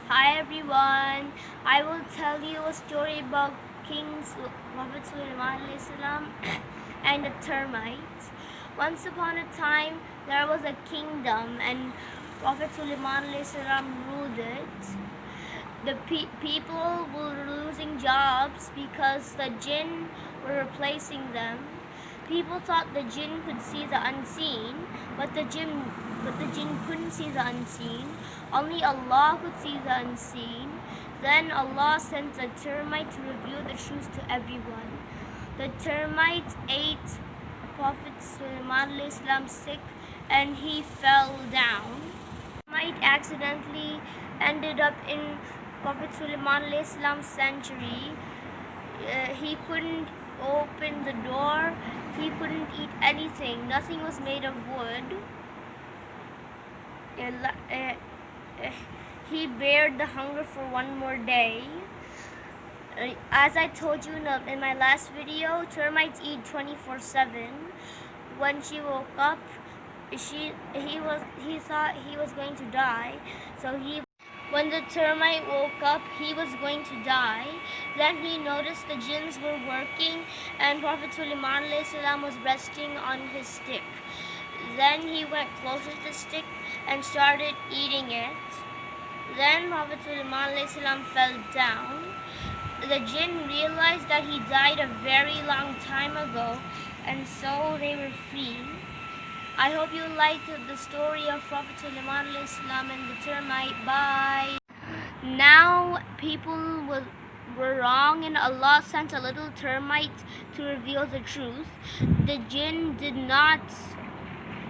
Hi everyone, I will tell you a story about Prophet Suleiman A.S. and the termites. Once upon a time, there was a kingdom and Prophet Suleiman A.S. ruled it. The people were losing jobs because the jinn were replacing them. People thought the jinn could see the unseen, but the jinn couldn't see the unseen. Only Allah could see the unseen. Then Allah sent a termite to reveal the truth to everyone. The termite ate Prophet Suleiman Islam sick and he fell down. The termite accidentally ended up in Prophet Suleiman Islam's sanctuary. He couldn't open the door. He couldn't eat anything. Nothing was made of wood. He bared the hunger for one more day. As I told you in my last video, termites eat 24/7. When she woke up, he thought he was going to die, so when the termite woke up, he was going to die. Then he noticed the jinns were working and Prophet Suleiman A.S. was resting on his stick. Then he went closer to the stick and started eating it. Then Prophet Suleiman A.S. fell down. The jinn realized that he died a very long time ago, and so they were free. I hope you liked the story of Prophet Suleiman A.S. and the termite. Bye. Now people were wrong and Allah sent a little termite to reveal the truth. The jinn did not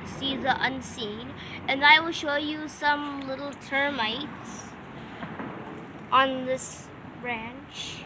see the unseen, and I will show you some little termites on this branch.